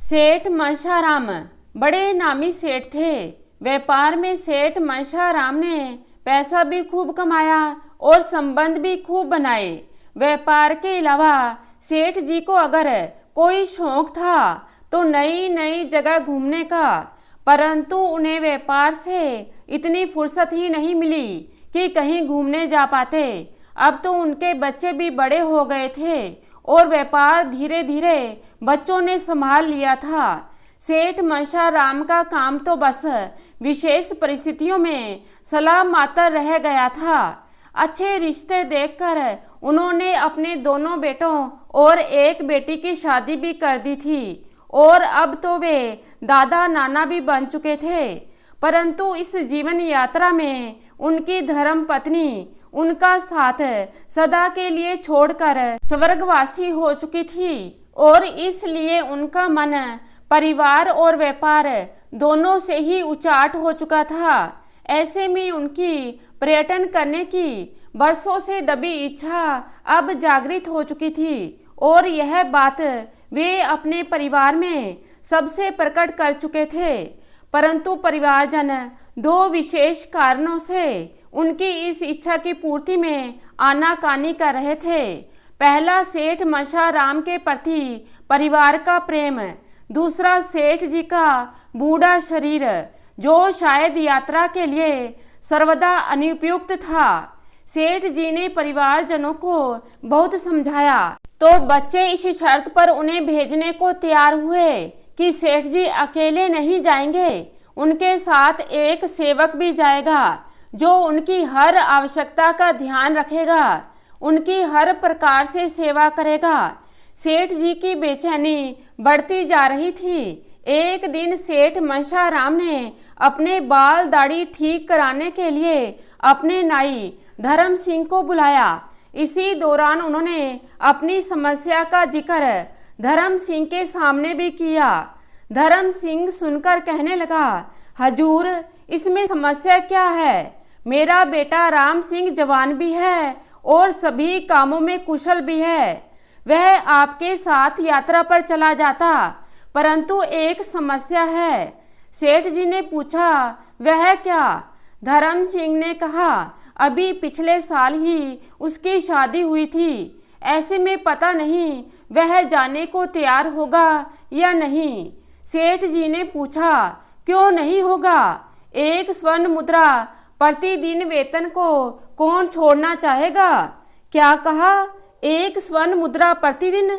सेठ मनशाराम बड़े नामी सेठ थे। व्यापार में सेठ मनशाराम ने पैसा भी खूब कमाया और संबंध भी खूब बनाए। व्यापार के अलावा सेठ जी को अगर कोई शौक था तो नई नई जगह घूमने का, परंतु उन्हें व्यापार से इतनी फुर्सत ही नहीं मिली कि कहीं घूमने जा पाते। अब तो उनके बच्चे भी बड़े हो गए थे और व्यापार धीरे धीरे बच्चों ने संभाल लिया था। सेठ मनशाराम का काम तो बस विशेष परिस्थितियों में सलाह मात्र रह गया था। अच्छे रिश्ते देखकर उन्होंने अपने दोनों बेटों और एक बेटी की शादी भी कर दी थी और अब तो वे दादा नाना भी बन चुके थे। परंतु इस जीवन यात्रा में उनकी धर्म पत्नी उनका साथ सदा के लिए छोड़कर स्वर्गवासी हो चुकी थी और इसलिए उनका मन परिवार और व्यापार दोनों से ही उचाट हो चुका था। ऐसे में उनकी पर्यटन करने की बरसों से दबी इच्छा अब जागृत हो चुकी थी और यह बात वे अपने परिवार में सबसे प्रकट कर चुके थे। परंतु परिवारजन दो विशेष कारणों से उनकी इस इच्छा की पूर्ति में आनाकानी कर रहे थे। पहला, सेठ मनशाराम के प्रति परिवार का प्रेम। दूसरा, सेठ जी का बूढ़ा शरीर जो शायद यात्रा के लिए सर्वदा अनुपयुक्त था। सेठ जी ने परिवारजनों को बहुत समझाया तो बच्चे इस शर्त पर उन्हें भेजने को तैयार हुए कि सेठ जी अकेले नहीं जाएंगे, उनके साथ एक सेवक भी जाएगा जो उनकी हर आवश्यकता का ध्यान रखेगा, उनकी हर प्रकार से सेवा करेगा। सेठ जी की बेचैनी बढ़ती जा रही थी। एक दिन सेठ मनशाराम ने अपने बाल दाढ़ी ठीक कराने के लिए अपने नाई धर्म सिंह को बुलाया। इसी दौरान उन्होंने अपनी समस्या का जिक्र धर्म सिंह के सामने भी किया। धर्म सिंह सुनकर कहने लगा, हजूर, इसमें समस्या क्या है? मेरा बेटा राम सिंह जवान भी है और सभी कामों में कुशल भी है। वह आपके साथ यात्रा पर चला जाता, परंतु एक समस्या है। सेठ जी ने पूछा, वह क्या? धर्म सिंह ने कहा, अभी पिछले साल ही उसकी शादी हुई थी। ऐसे में पता नहीं वह जाने को तैयार होगा या नहीं। सेठ जी ने पूछा, क्यों नहीं होगा? एक स्वर्ण मुद्रा प्रतिदिन वेतन को कौन छोड़ना चाहेगा? क्या कहा? एक स्वर्ण मुद्रा प्रतिदिन?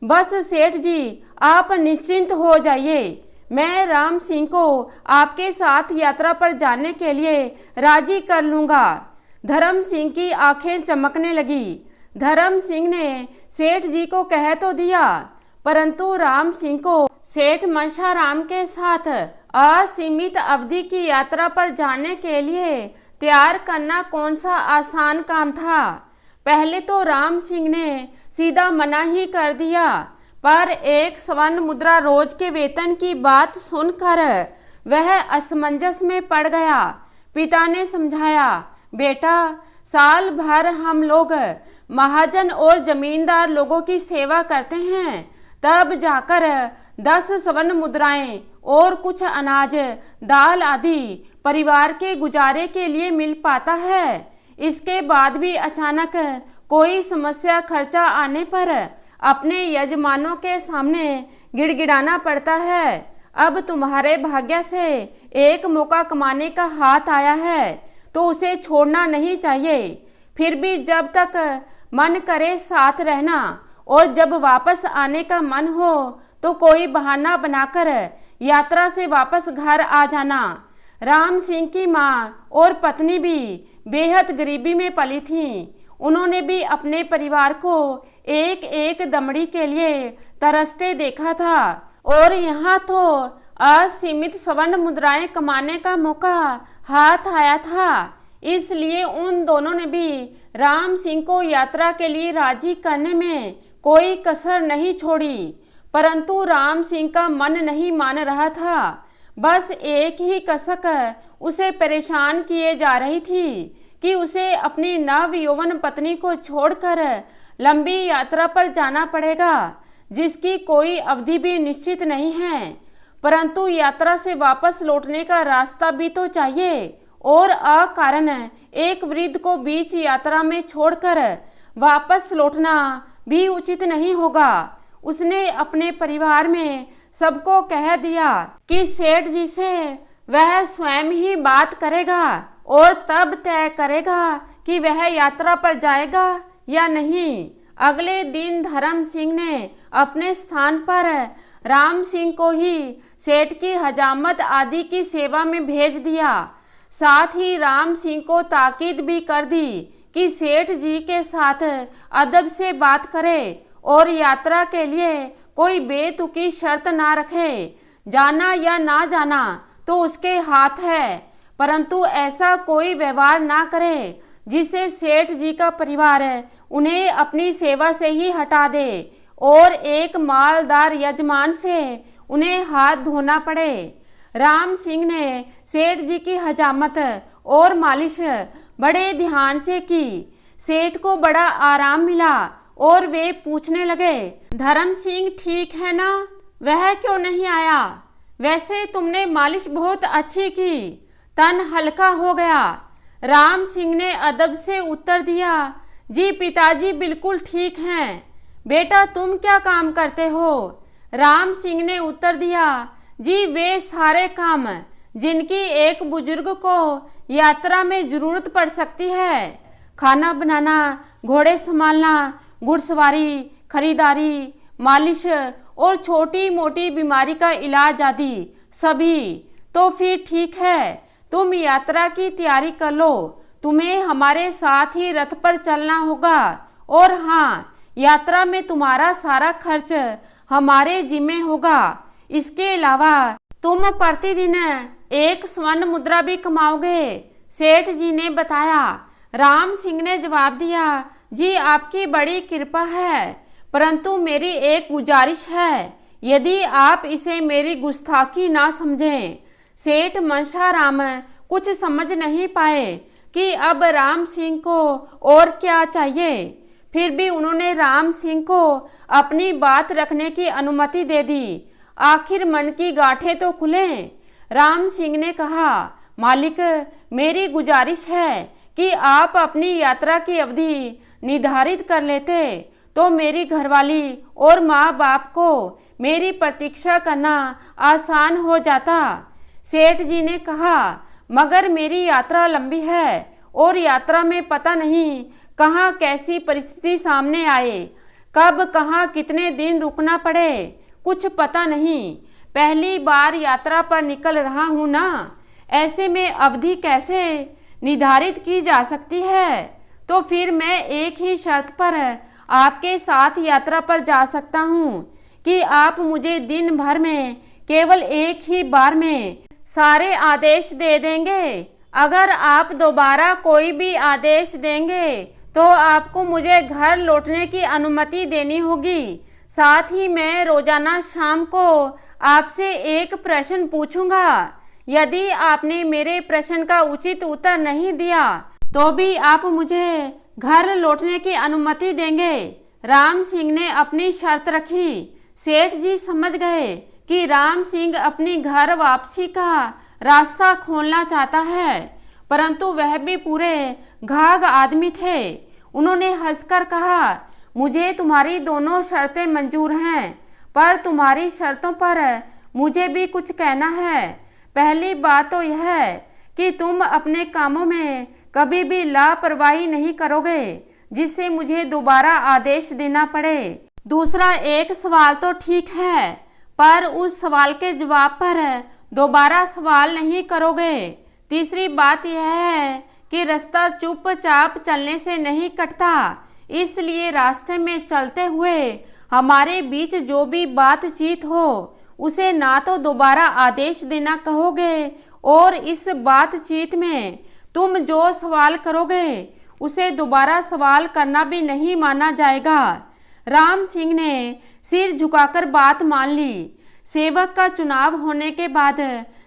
बस सेठ जी, आप निश्चिंत हो जाइए, मैं राम सिंह को आपके साथ यात्रा पर जाने के लिए राजी कर लूँगा। धर्म सिंह की आंखें चमकने लगी। धर्म सिंह ने सेठ जी को कह तो दिया, परंतु राम सिंह को सेठ मनशाराम के साथ असीमित अवधि की यात्रा पर जाने के लिए तैयार करना कौन सा आसान काम था। पहले तो राम सिंह ने सीधा मना ही कर दिया, पर एक स्वर्ण मुद्रा रोज के वेतन की बात सुनकर वह असमंजस में पड़ गया। पिता ने समझाया, बेटा, साल भर हम लोग महाजन और जमींदार लोगों की सेवा करते हैं, तब जाकर 10 स्वर्ण मुद्राएं और कुछ अनाज दाल आदि परिवार के गुजारे के लिए मिल पाता है। इसके बाद भी अचानक कोई समस्या खर्चा आने पर अपने यजमानों के सामने गिड़गिड़ाना पड़ता है। अब तुम्हारे भाग्य से एक मौका कमाने का हाथ आया है तो उसे छोड़ना नहीं चाहिए। फिर भी जब तक मन करे साथ रहना और जब वापस आने का मन हो तो कोई बहाना बनाकर यात्रा से वापस घर आ जाना। राम सिंह की माँ और पत्नी भी बेहद गरीबी में पली थीं। उन्होंने भी अपने परिवार को एक एक दमड़ी के लिए तरसते देखा था और यहाँ तो असीमित स्वर्ण मुद्राएं कमाने का मौका हाथ आया था। इसलिए उन दोनों ने भी राम सिंह को यात्रा के लिए राजी करने में कोई कसर नहीं छोड़ी। परंतु राम सिंह का मन नहीं मान रहा था। बस एक ही कसक उसे परेशान किए जा रही थी कि उसे अपनी नव यौवन पत्नी को छोड़कर लंबी यात्रा पर जाना पड़ेगा। जिसकी कोई अवधि भी निश्चित नहीं है, परंतु यात्रा से वापस लौटने का रास्ता भी तो चाहिए और अकारण एक वृद्ध को बीच यात्रा में छोड़कर वापस लौटना भी उचित नहीं होगा। उसने अपने परिवार में सबको कह दिया कि सेठ जी से वह स्वयं ही बात करेगा और तब तय करेगा कि वह यात्रा पर जाएगा या नहीं। अगले दिन धर्म सिंह ने अपने स्थान पर राम सिंह को ही सेठ की हजामत आदि की सेवा में भेज दिया। साथ ही राम सिंह को ताकीद भी कर दी कि सेठ जी के साथ अदब से बात करे और यात्रा के लिए कोई बेतुकी शर्त ना रखे। जाना या ना जाना तो उसके हाथ है, परंतु ऐसा कोई व्यवहार ना करे जिससे सेठ जी का परिवार उन्हें अपनी सेवा से ही हटा दे और एक मालदार यजमान से उन्हें हाथ धोना पड़े। राम सिंह ने सेठ जी की हजामत और मालिश बड़े ध्यान से की। सेठ को बड़ा आराम मिला और वे पूछने लगे, धर्म सिंह ठीक है ना? वह क्यों नहीं आया? वैसे तुमने मालिश बहुत अच्छी की, तन हल्का हो गया। राम सिंह ने अदब से उत्तर दिया, जी पिताजी बिल्कुल ठीक हैं। बेटा तुम क्या काम करते हो? राम सिंह ने उत्तर दिया, जी वे सारे काम जिनकी एक बुजुर्ग को यात्रा में जरूरत पड़ सकती है। खाना बनाना, घोड़े संभालना, घुड़सवारी, खरीदारी, मालिश और छोटी मोटी बीमारी का इलाज आदि सभी। तो फिर ठीक है, तुम यात्रा की तैयारी कर लो। तुम्हें हमारे साथ ही रथ पर चलना होगा और हाँ, यात्रा में तुम्हारा सारा खर्च हमारे जिम्मे होगा। इसके अलावा तुम प्रतिदिन 1 स्वर्ण मुद्रा भी कमाओगे, सेठ जी ने बताया। राम सिंह ने जवाब दिया, जी आपकी बड़ी कृपा है, परंतु मेरी एक गुजारिश है, यदि आप इसे मेरी गुस्ताखी ना समझें। सेठ मनशाराम कुछ समझ नहीं पाए कि अब राम सिंह को और क्या चाहिए। फिर भी उन्होंने राम सिंह को अपनी बात रखने की अनुमति दे दी। आखिर मन की गांठें तो खुलें। राम सिंह ने कहा, मालिक मेरी गुजारिश है कि आप अपनी यात्रा की अवधि निर्धारित कर लेते तो मेरी घरवाली और माँ बाप को मेरी प्रतीक्षा करना आसान हो जाता। सेठ जी ने कहा, मगर मेरी यात्रा लंबी है और यात्रा में पता नहीं कहाँ कैसी परिस्थिति सामने आए, कब कहाँ कितने दिन रुकना पड़े, कुछ पता नहीं। पहली बार यात्रा पर निकल रहा हूँ ना, ऐसे में अवधि कैसे निर्धारित की जा सकती है? तो फिर मैं एक ही शर्त पर आपके साथ यात्रा पर जा सकता हूँ कि आप मुझे दिन भर में केवल एक ही बार में सारे आदेश दे देंगे। अगर आप दोबारा कोई भी आदेश देंगे तो आपको मुझे घर लौटने की अनुमति देनी होगी। साथ ही मैं रोजाना शाम को आपसे एक प्रश्न पूछूंगा। यदि आपने मेरे प्रश्न का उचित उत्तर नहीं दिया तो भी आप मुझे घर लौटने की अनुमति देंगे। राम सिंह ने अपनी शर्त रखी। सेठ जी समझ गए कि राम सिंह अपनी घर वापसी का रास्ता खोलना चाहता है, परंतु वह भी पूरे घाघ आदमी थे। उन्होंने हंसकर कहा, मुझे तुम्हारी दोनों शर्तें मंजूर हैं, पर तुम्हारी शर्तों पर मुझे भी कुछ कहना है। पहली बात तो यह है कि तुम अपने कामों में कभी भी लापरवाही नहीं करोगे जिससे मुझे दोबारा आदेश देना पड़े। दूसरा, एक सवाल तो ठीक है, पर उस सवाल के जवाब पर दोबारा सवाल नहीं करोगे। तीसरी बात यह है कि रास्ता चुपचाप चलने से नहीं कटता, इसलिए रास्ते में चलते हुए हमारे बीच जो भी बातचीत हो उसे ना तो दोबारा आदेश देना कहोगे और इस बातचीत में तुम जो सवाल करोगे उसे दोबारा सवाल करना भी नहीं माना जाएगा। राम सिंह ने सिर झुकाकर बात मान ली। सेवक का चुनाव होने के बाद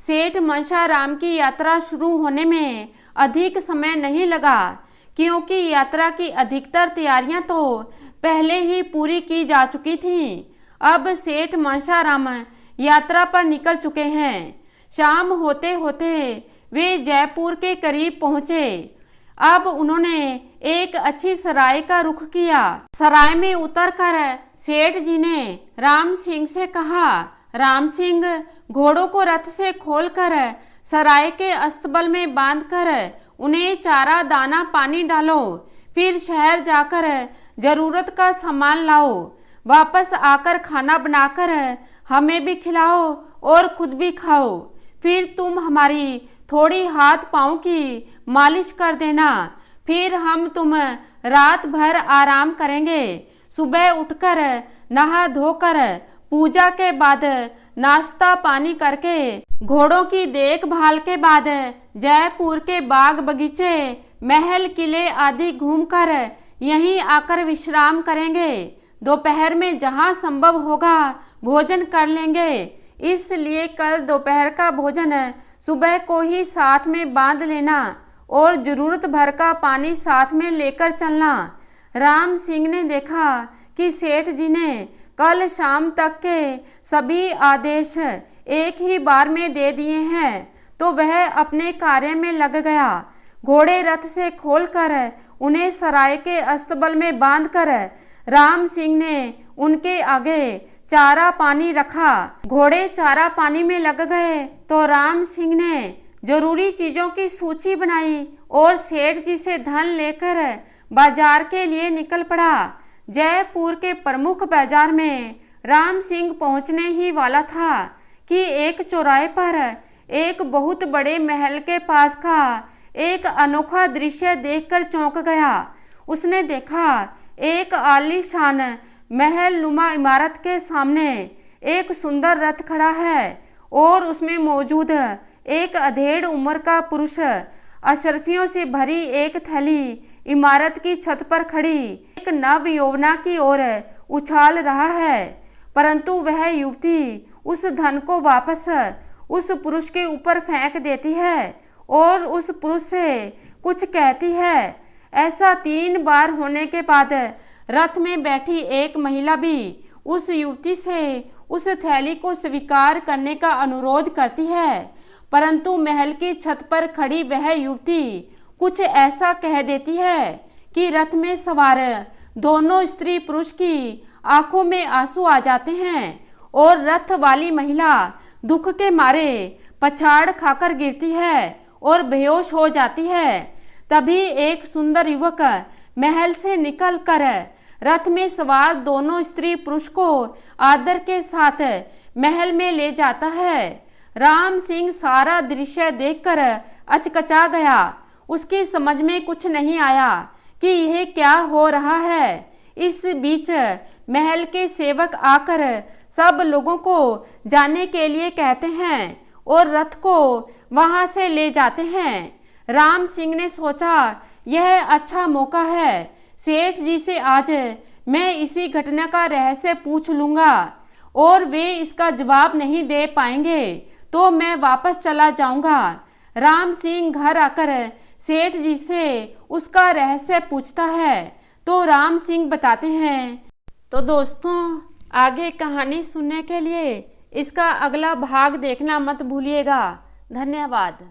सेठ मनशाराम की यात्रा शुरू होने में अधिक समय नहीं लगा, क्योंकि यात्रा की अधिकतर तैयारियां तो पहले ही पूरी की जा चुकी थीं। अब सेठ मनशाराम यात्रा पर निकल चुके हैं। शाम होते होते वे जयपुर के करीब पहुंचे। अब उन्होंने एक अच्छी सराय का रुख किया। सराय में उतरकर सेठ जी ने राम सिंह से कहा, राम सिंह, घोड़ों को रथ से खोलकर सराय के अस्तबल में बांधकर उन्हें चारा दाना पानी डालो, फिर शहर जाकर जरूरत का सामान लाओ, वापस आकर खाना बनाकर हमें भी खिलाओ और खुद भी खाओ, फिर तुम हमारी थोड़ी हाथ पांव की मालिश कर देना, फिर हम तुम रात भर आराम करेंगे। सुबह उठकर नहा धोकर पूजा के बाद नाश्ता पानी करके घोड़ों की देखभाल के बाद जयपुर के बाग बगीचे महल किले आदि घूमकर यहीं आकर विश्राम करेंगे। दोपहर में जहां संभव होगा भोजन कर लेंगे, इसलिए कल दोपहर का भोजन सुबह को ही साथ में बांध लेना और जरूरत भर का पानी साथ में लेकर चलना। राम सिंह ने देखा कि सेठ जी ने कल शाम तक के सभी आदेश एक ही बार में दे दिए हैं, तो वह अपने कार्य में लग गया। घोड़े रथ से खोलकर उन्हें सराय के अस्तबल में बांधकर राम सिंह ने उनके आगे चारा पानी रखा। घोड़े चारा पानी में लग गए तो राम सिंह ने जरूरी चीजों की सूची बनाई और सेठ जी से धन लेकर बाजार के लिए निकल पड़ा। जयपुर के प्रमुख बाजार में राम सिंह पहुंचने ही वाला था कि एक चौराहे पर एक बहुत बड़े महल के पास का एक अनोखा दृश्य देखकर चौंक गया। उसने देखा एक आलीशान महल नुमा इमारत के सामने एक सुंदर रथ खड़ा है और उसमें मौजूद एक अधेड़ उम्र का पुरुष अशर्फियों से भरी एक थैली इमारत की छत पर खड़ी एक नव यौवना की ओर उछाल रहा है, परंतु वह युवती उस धन को वापस उस पुरुष के ऊपर फेंक देती है और उस पुरुष से कुछ कहती है। ऐसा 3 बार होने के बाद रथ में बैठी एक महिला भी उस युवती से उस थैली को स्वीकार करने का अनुरोध करती है, परंतु महल की छत पर खड़ी वह युवती कुछ ऐसा कह देती है कि रथ में सवार दोनों स्त्री पुरुष की आंखों में आंसू आ जाते हैं और रथ वाली महिला दुख के मारे पछाड़ खाकर गिरती है और बेहोश हो जाती है। तभी एक सुंदर युवक महल से निकलकर रथ में सवार दोनों स्त्री पुरुष को आदर के साथ महल में ले जाता है। राम सिंह सारा दृश्य देखकर अचकचा गया। उसकी समझ में कुछ नहीं आया कि यह क्या हो रहा है। इस बीच महल के सेवक आकर सब लोगों को जाने के लिए कहते हैं और रथ को वहां से ले जाते हैं। राम सिंह ने सोचा यह अच्छा मौका है, सेठ जी से आज मैं इसी घटना का रहस्य पूछ लूंगा और वे इसका जवाब नहीं दे पाएंगे तो मैं वापस चला जाऊंगा। राम सिंह घर आकर सेठ जी से उसका रहस्य पूछता है तो राम सिंह बताते हैं। तो दोस्तों, आगे कहानी सुनने के लिए इसका अगला भाग देखना मत भूलिएगा। धन्यवाद।